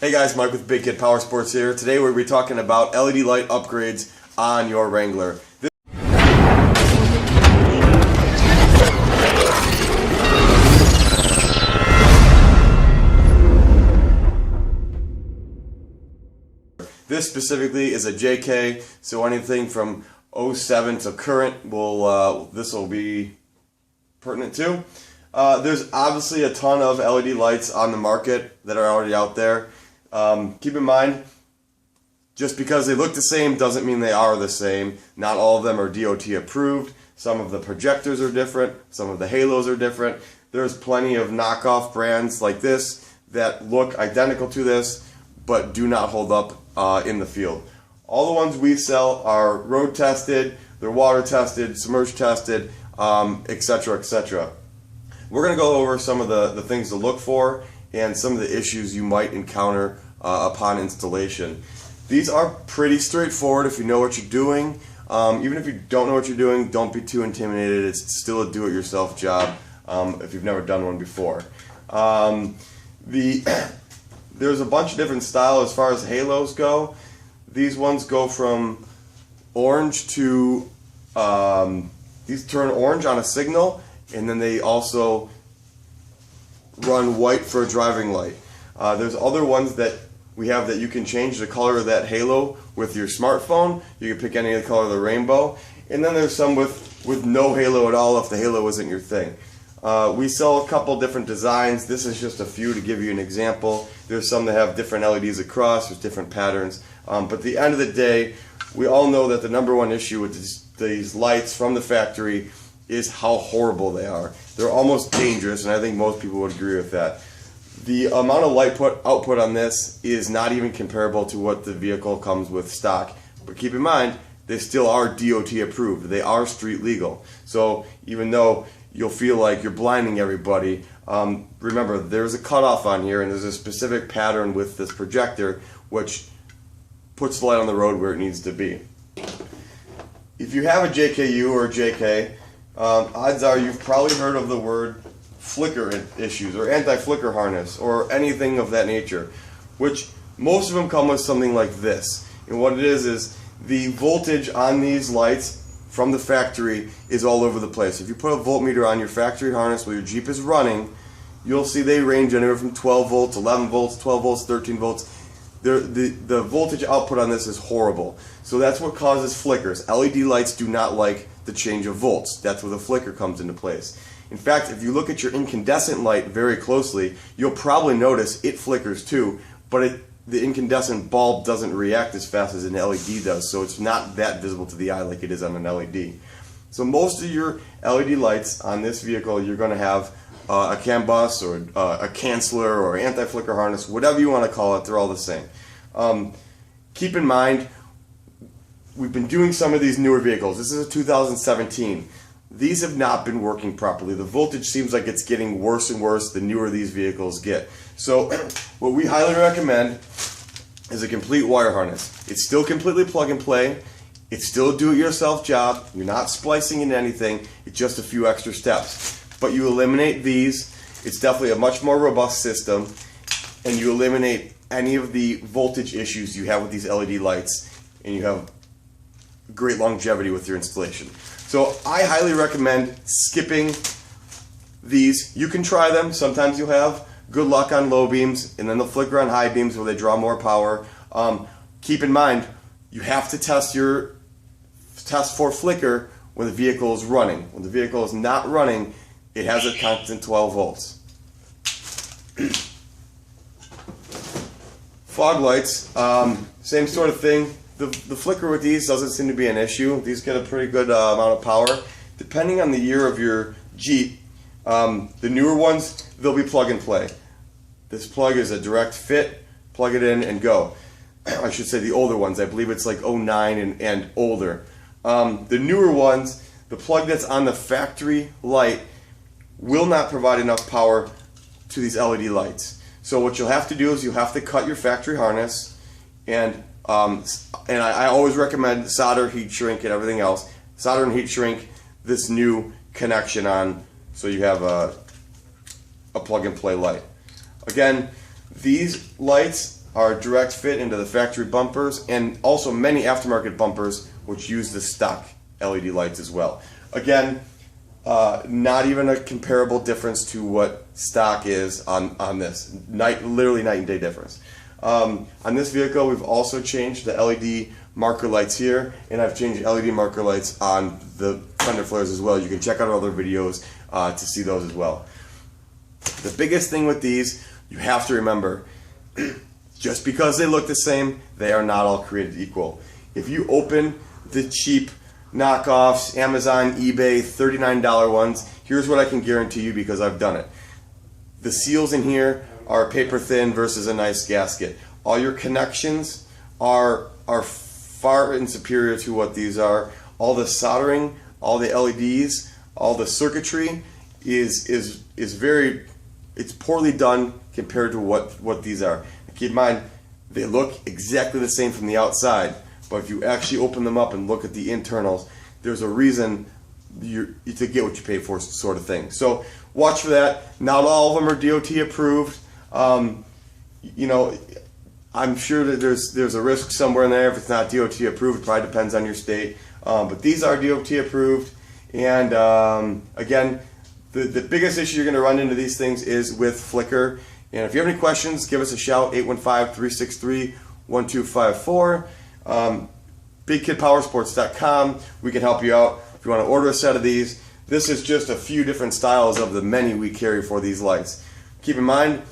Hey guys, Mike with Big Kid Powersports here. Today we're going to be talking about LED light upgrades on your Wrangler. This specifically is a JK, so anything from 07 to current this will be pertinent to. There's obviously a ton of LED lights on the market that are already out there. Keep in mind, just because they look the same doesn't mean they are the same. Not all of them are DOT approved. Some of the projectors are different. Some of the halos are different. There's plenty of knockoff brands like this that look identical to this but do not hold up in the field. All the ones we sell are road tested, they're water tested, submerged tested, etc., etc. We're going to go over some of the things to look for and some of the issues you might encounter upon installation. These are pretty straightforward if you know what you're doing. Even if you don't know what you're doing, don't be too intimidated. It's still a do-it-yourself job if you've never done one before. There's a bunch of different styles as far as halos go. These ones go from orange to, these turn orange on a signal, and then they also run white for a driving light. There's other ones that we have that you can change the color of that halo with your smartphone. You can pick any color of the rainbow. And then there's some with no halo at all if the halo isn't your thing. We sell a couple different designs. This is just a few to give you an example. There's some that have different LEDs across, there's different patterns. But at the end of the day, we all know that the number one issue with these lights from the factory is how horrible they are. They're almost dangerous, and I think most people would agree with that. The amount of light output on this is not even comparable to what the vehicle comes with stock. But keep in mind, they still are DOT approved. They are street legal. So even though you'll feel like you're blinding everybody, remember there's a cutoff on here, and there's a specific pattern with this projector which puts the light on the road where it needs to be. If you have a JKU or a JK, odds are you've probably heard of the word flicker issues or anti-flicker harness or anything of that nature, which most of them come with something like this. And what it is the voltage on these lights from the factory is all over the place. If you put a voltmeter on your factory harness while your Jeep is running, you'll see they range anywhere from 12 volts, 11 volts, 12 volts, 13 volts. The voltage output on this is horrible. So that's what causes flickers. LED lights do not like the change of volts. That's where the flicker comes into place. In fact, if you look at your incandescent light very closely, you'll probably notice it flickers too, but the incandescent bulb doesn't react as fast as an LED does, so it's not that visible to the eye like it is on an LED. So most of your LED lights on this vehicle, you're going to have a CAN bus or a canceller or anti-flicker harness, whatever you want to call it, they're all the same. Keep in mind, we've been doing some of these newer vehicles. This is a 2017. These have not been working properly. The voltage seems like it's getting worse and worse the newer these vehicles get. So what we highly recommend is a complete wire harness. It's still completely plug and play. It's still a do-it-yourself job. You're not splicing into anything. It's just a few extra steps. But you eliminate these. It's definitely a much more robust system, and you eliminate any of the voltage issues you have with these LED lights, and you have great longevity with your installation. So I highly recommend skipping these. You can try them. Sometimes you'll have good luck on low beams, and then they'll flicker on high beams where they draw more power. Keep in mind, you have to test for flicker when the vehicle is running. When the vehicle is not running, it has a constant 12 volts. Fog lights, same sort of thing. The flicker with these doesn't seem to be an issue. These get a pretty good amount of power. Depending on the year of your Jeep, the newer ones, they'll be plug and play. This plug is a direct fit, plug it in and go. I should say the older ones, I believe it's like 09 and older. The newer ones, the plug that's on the factory light will not provide enough power to these LED lights. So what you'll have to do is you'll have to cut your factory harness, and I always recommend solder, heat shrink, and everything else. Solder and heat shrink this new connection on, so you have a plug and play light. Again, these lights are a direct fit into the factory bumpers, and also many aftermarket bumpers which use the stock LED lights as well. Again, not even a comparable difference to what stock is on this. Literally night and day difference. On this vehicle, we've also changed the LED marker lights here, and I've changed LED marker lights on the fender flares as well. You can check out our other videos to see those as well. The biggest thing with these, you have to remember, just because they look the same, they are not all created equal. If you open the cheap knockoffs, Amazon, eBay, $39 ones, here's what I can guarantee you because I've done it. The seals in here are paper thin versus a nice gasket. All your connections are far and superior to what these are. All the soldering, all the LEDs, all the circuitry is very, it's poorly done compared to what these are. Keep in mind, they look exactly the same from the outside, but if you actually open them up and look at the internals, there's a reason to get what you pay for, sort of thing. So watch for that. Not all of them are DOT approved. You know, I'm sure that there's a risk somewhere in there if it's not DOT approved. It probably depends on your state. But these are DOT approved. And again, the biggest issue you're going to run into these things is with flicker. And if you have any questions, give us a shout, 815-363-1254. BigKidPowersports.com. We can help you out if you want to order a set of these. This is just a few different styles of the many we carry for these lights. Keep in mind,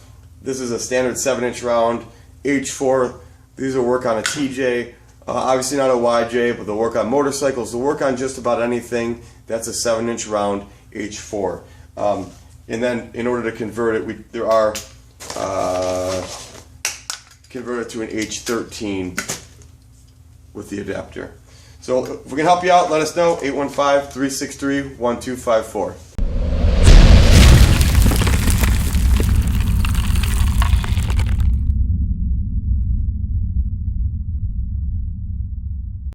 this is a standard 7-inch round H4. These will work on a TJ, obviously not a YJ, but they'll work on motorcycles. They'll work on just about anything that's a 7-inch round H4. And then in order to convert it, convert it to an H13 with the adapter. So if we can help you out, let us know, 815-363-1254.